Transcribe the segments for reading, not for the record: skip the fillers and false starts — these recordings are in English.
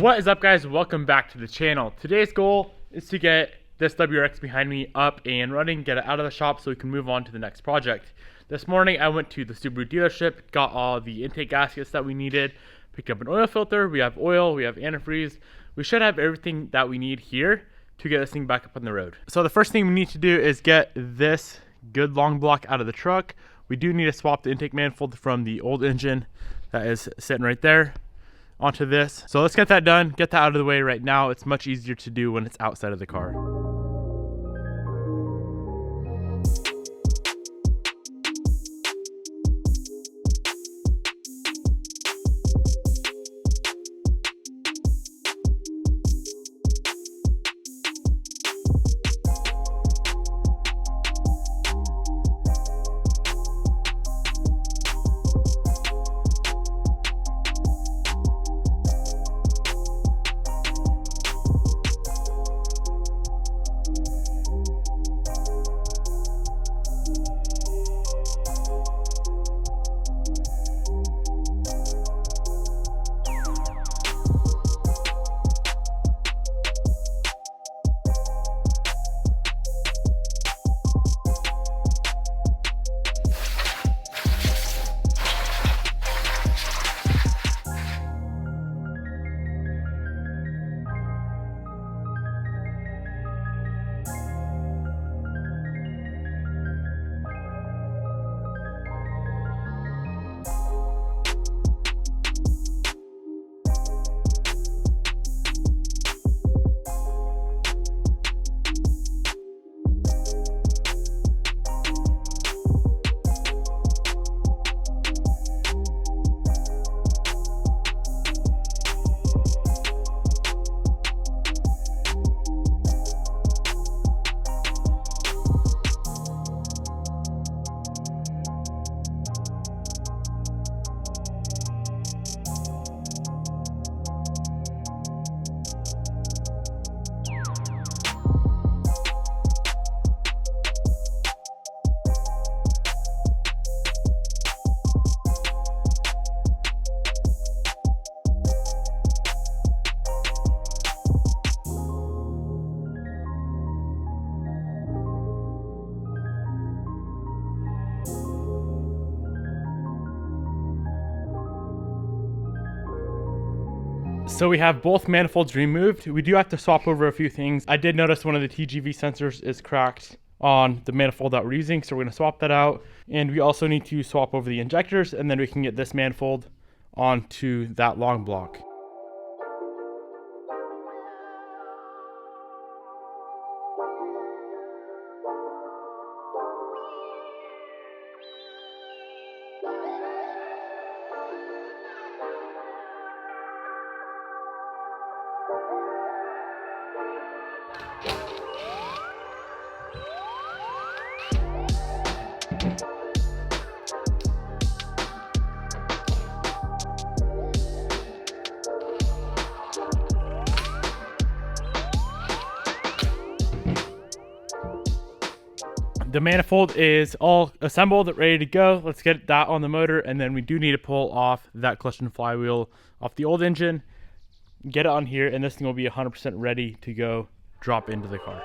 What is up, guys? Welcome back to the channel. Today's goal is to get this WRX behind me up and running, get it out of the shop so we can move on to the next project. This morning I went to the Subaru dealership, got all the intake gaskets that we needed, picked up an oil filter, we have oil, we have antifreeze. We should have everything that we need here to get this thing back up on the road. So the first thing we need to do is get this good long block out of the truck. We do need to swap the intake manifold from the old engine that is sitting right there onto this. So let's get that done, get that out of the way right now. It's much easier to do when it's outside of the car. So we have both manifolds removed. We do have to swap over a few things. I did notice one of the TGV sensors is cracked on the manifold that we're using, so we're going to swap that out. And we also need to swap over the injectors, and then we can get this manifold onto that long block. The manifold is all assembled, ready to go. Let's get that on the motor, and then we do need to pull off that clutch and flywheel off the old engine, get it on here, and this thing will be 100% ready to go drop into the car.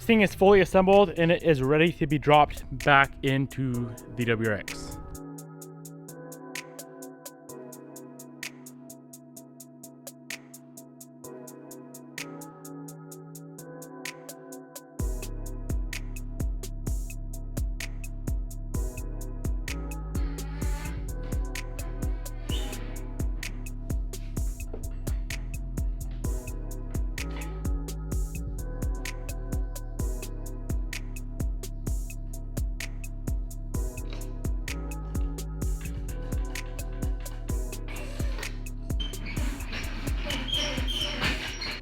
thing is fully assembled and it is ready to be dropped back into the WRX.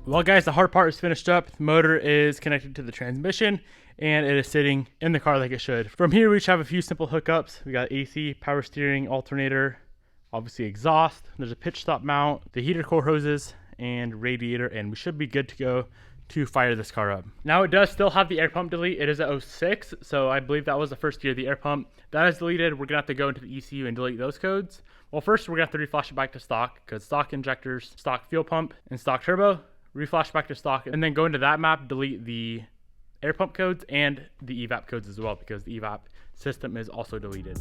Well guys, the hard part is finished up. The motor is connected to the transmission and it is sitting in the car like it should. From here we just have a few simple hookups. We got AC, power steering, alternator, obviously exhaust. There's a pitch stop mount, the heater core hoses, and radiator, and we should be good to go to fire this car up. Now it does still have the air pump delete. It is at 06, so I believe that was the first year of the air pump. That is deleted. We're gonna have to go into the ECU and delete those codes. Well, first we're gonna have to reflash it back to stock because stock injectors, stock fuel pump, and stock turbo. Reflash back to stock, and then go into that map, delete the air pump codes and the evap codes as well, because the evap system is also deleted.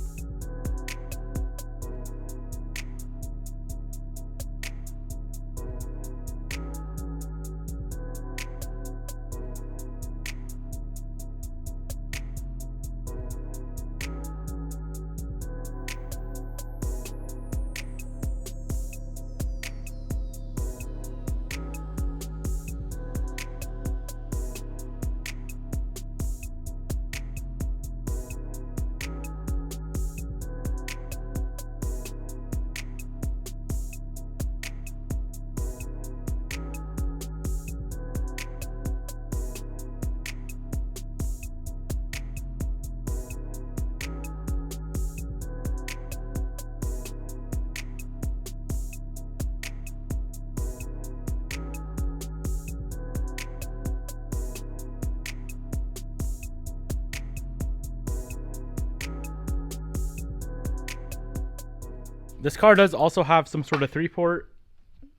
This car does also have some sort of 3-port,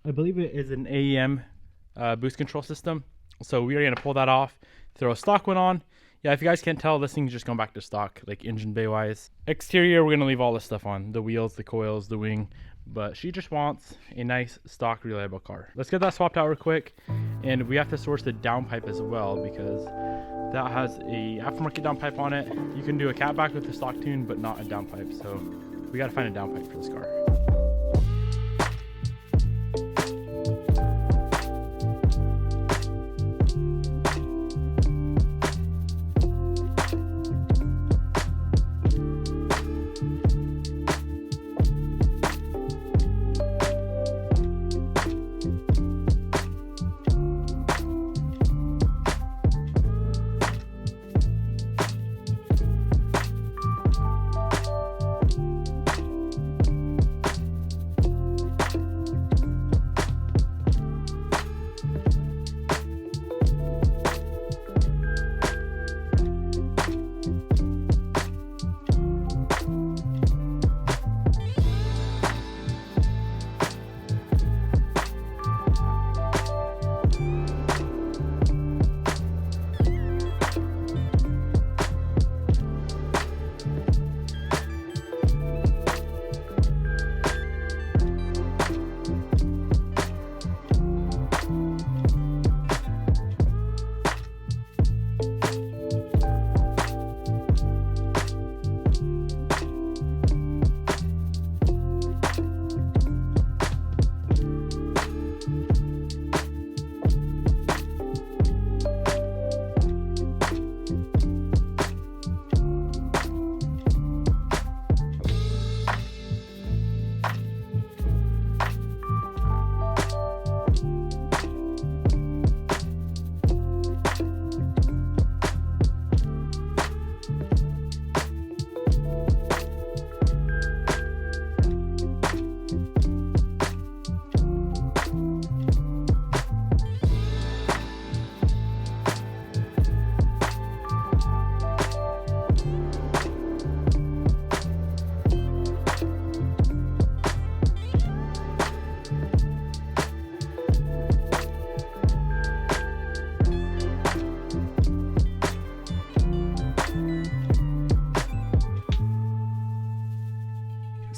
I believe it is an AEM boost control system. So we are going to pull that off, throw a stock one on. Yeah, if you guys can't tell, this thing's just going back to stock, like engine bay wise. Exterior, we're going to leave all this stuff on, the wheels, the coils, the wing, but she just wants a nice stock reliable car. Let's get that swapped out real quick, and we have to source the downpipe as well because that has a aftermarket downpipe on it. You can do a catback with the stock tune, but not a downpipe, so we got to find a downpipe for this car.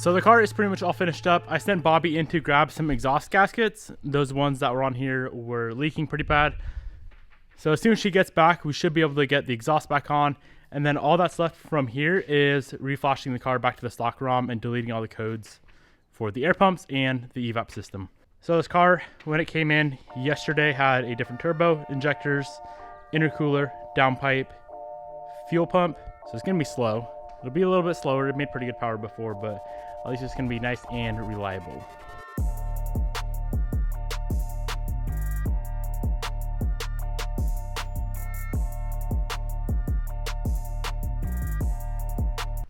So the car is pretty much all finished up. I sent Bobby in to grab some exhaust gaskets. Those ones that were on here were leaking pretty bad. So as soon as she gets back, we should be able to get the exhaust back on. And then all that's left from here is reflashing the car back to the stock ROM and deleting all the codes for the air pumps and the evap system. So this car, when it came in yesterday, had a different turbo, injectors, intercooler, downpipe, fuel pump. So it's gonna be slow. It'll be a little bit slower. It made pretty good power before, but at least it's gonna be nice and reliable.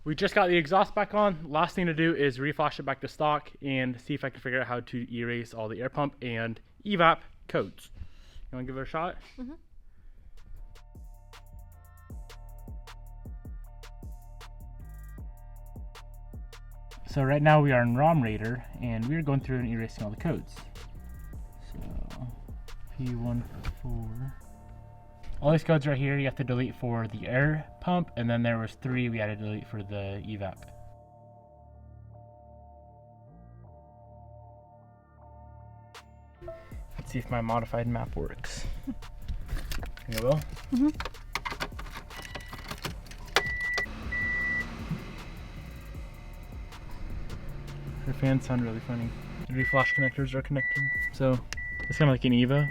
We just got the exhaust back on. Last thing to do is reflash it back to stock and see if I can figure out how to erase all the air pump and evap codes. You wanna give it a shot? Mm-hmm. So right now we are in ROM Raider and we're going through and erasing all the codes. So P14. All these codes right here you have to delete for the air pump, and then there was 3 we had to delete for the evap. Let's see if my modified map works. It will? Mm-hmm. Her fans sound really funny. The reflash connectors are connected, so it's kind of like an Evo,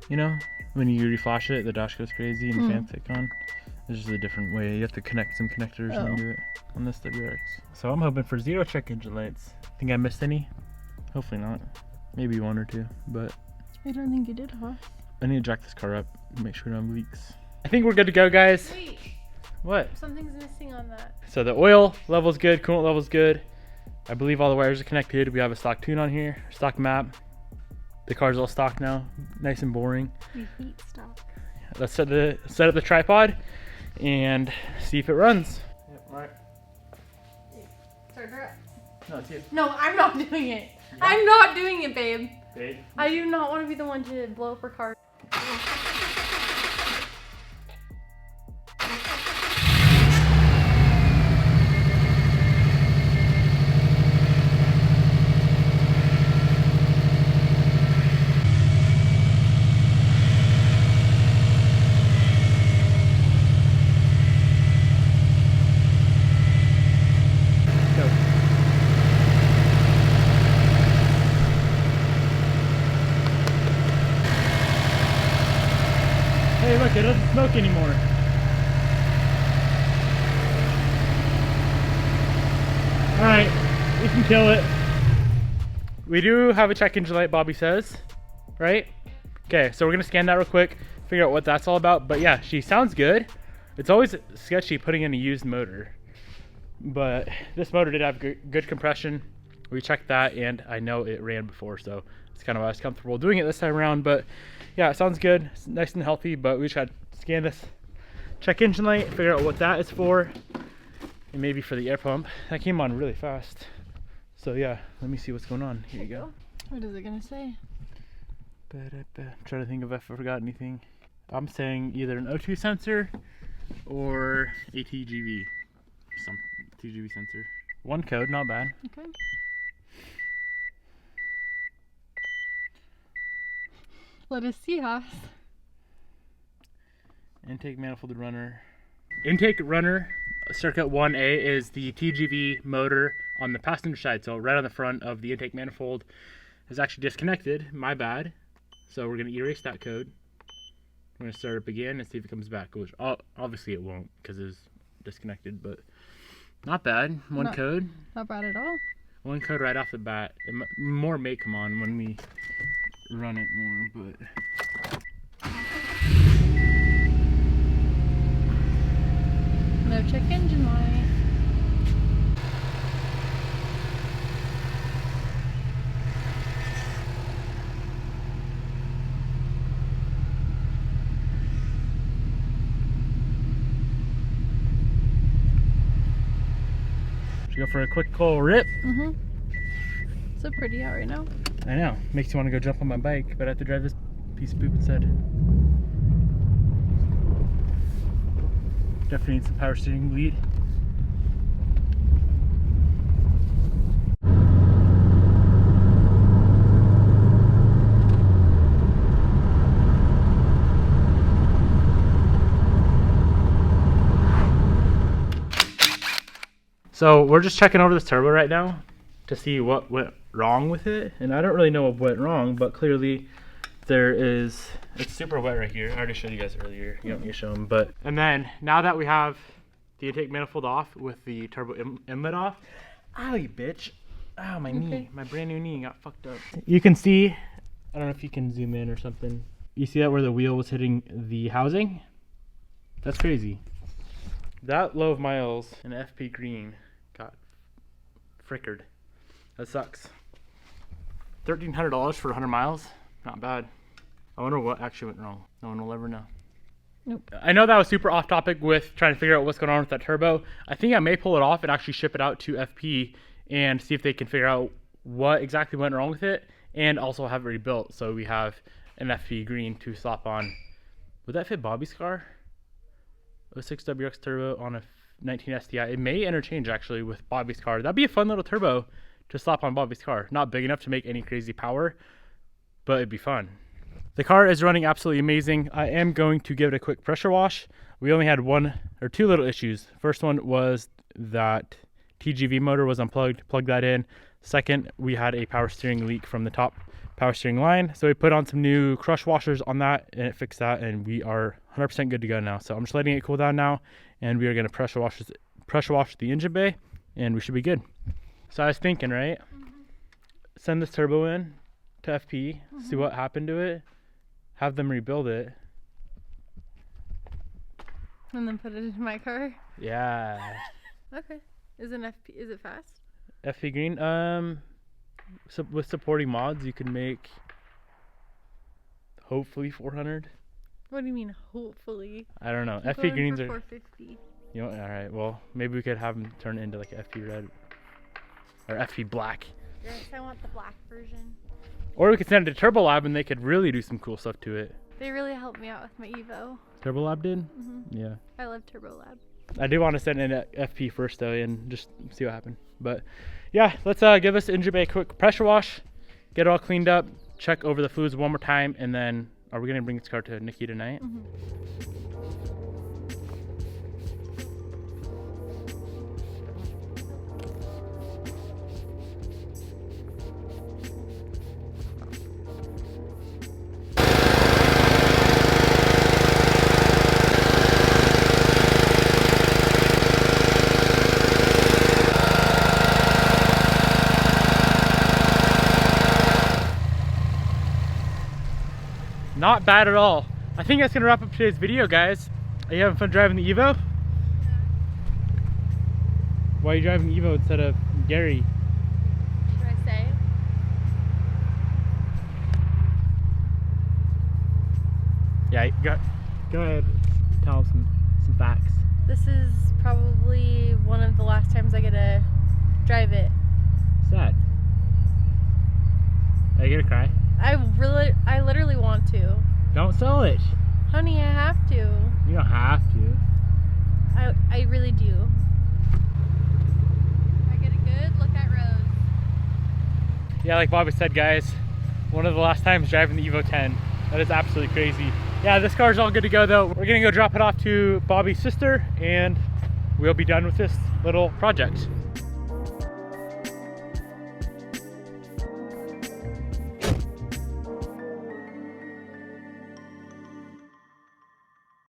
you know? When you reflash it, the dash goes crazy and the fans kick on. It's just a different way. You have to connect some connectors and do it on this WRX. So I'm hoping for 0 check engine lights. Think I missed any? Hopefully not. Maybe 1 or 2, but I don't think you did, huh? I need to jack this car up and make sure we don't have leaks. I think we're good to go, guys. Wait. What? Something's missing on that. So the oil level's good, coolant level's good. I believe all the wires are connected. We have a stock tune on here, stock map. The car's all stock now, nice and boring. We hate stock. Let's set up the tripod and see if it runs. Yep, all right. Start her up. No, it's you. No, I'm not doing it. Yeah. I'm not doing it, babe. Babe? I do not want to be the one to blow up her car. Hey, look, it doesn't smoke anymore. Alright, we can kill it. We do have a check engine light, Bobby says, right? Okay, so we're gonna scan that real quick, figure out what that's all about. But yeah, she sounds good. It's always sketchy putting in a used motor, but this motor did have good compression. We checked that and I know it ran before, so it's kind of why I was comfortable doing it this time around. But yeah, it sounds good. It's nice and healthy, but we just had to scan this check engine light, figure out what that is for, and maybe for the air pump. That came on really fast. So yeah, let me see what's going on. Here you go. What is it gonna say? I'm trying to think if I forgot anything. I'm saying either an O2 sensor or a TGV. Some TGV sensor. 1 code, not bad. Okay. Let us see, Haas. Intake manifold runner. Intake runner circuit 1A is the TGV motor on the passenger side. So right on the front of the intake manifold is actually disconnected. My bad. So we're going to erase that code. We're going to start up again and see if it comes back. Which obviously it won't because it's disconnected, but not bad. One code. Not bad at all. 1 code right off the bat. More may come on when we run it more, but no check engine light. Should we go for a quick little rip? Mm-hmm. So pretty out right now. I know. Makes you want to go jump on my bike, but I have to drive this piece of poop instead. Definitely needs some power steering lead. So we're just checking over this turbo right now to see what went wrong with it. And I don't really know what went wrong, but clearly it's super wet right here. I already showed you guys earlier. You don't need to show them. And then now that we have the intake manifold off with the turbo inlet off, ow, you bitch. Ow, my knee. My brand new knee got fucked up. You can see, I don't know if you can zoom in or something. You see that where the wheel was hitting the housing? That's crazy. That low of miles in FP green got frickered. That sucks. $1,300 for 100 miles? Not bad. I wonder what actually went wrong. No one will ever know. Nope. I know that was super off topic with trying to figure out what's going on with that turbo. I think I may pull it off and actually ship it out to FP and see if they can figure out what exactly went wrong with it, and also have it rebuilt so we have an FP green to slap on. Would that fit Bobby's car? 06 WRX turbo on a 19 STI. It may interchange actually with Bobby's car. That'd be a fun little turbo to slap on Bobby's car. Not big enough to make any crazy power, but it'd be fun. The car is running absolutely amazing. I am going to give it a quick pressure wash. We only had one or two little issues. First one was that TGV motor was unplugged. Plug that in. Second, we had a power steering leak from the top power steering line. So we put on some new crush washers on that and it fixed that, and we are 100% good to go now. So I'm just letting it cool down now, and we are going to pressure wash the engine bay, and we should be good. So I was thinking, right? Send this turbo in to FP, see what happened to it, have them rebuild it. And then put it in my car. Yeah. Okay. Is it fast? FP green. So with supporting mods, you can make hopefully 400. What do you mean, hopefully? I don't know. I'm FP going greens for are. 450. You know, all right. Well, maybe we could have them turn it into like FP red or FP black. Yes, I want the black version. Or we could send it to Turbo Lab and they could really do some cool stuff to it. They really helped me out with my Evo. Turbo Lab did? Yeah. I love Turbo Lab. I do want to send in a FP first though and just see what happened. But yeah, let's give this engine bay a quick pressure wash, get it all cleaned up, check over the fluids one more time, and then are we gonna bring this car to Nikki tonight? Not bad at all. I think that's gonna wrap up today's video, guys. Are you having fun driving the Evo? Why are you driving the Evo instead of Gary? Should I say? Yeah, go ahead. Tell them some facts. This is probably one of the last times I get to drive it. Sad. Are you gonna cry? I literally want to. Don't sell it. Honey, I have to. You don't have to. I really do. I get a good look at roads. Yeah, like Bobby said, guys, one of the last times driving the Evo 10. That is absolutely crazy. Yeah, this car's all good to go though. We're gonna go drop it off to Bobby's sister and we'll be done with this little project.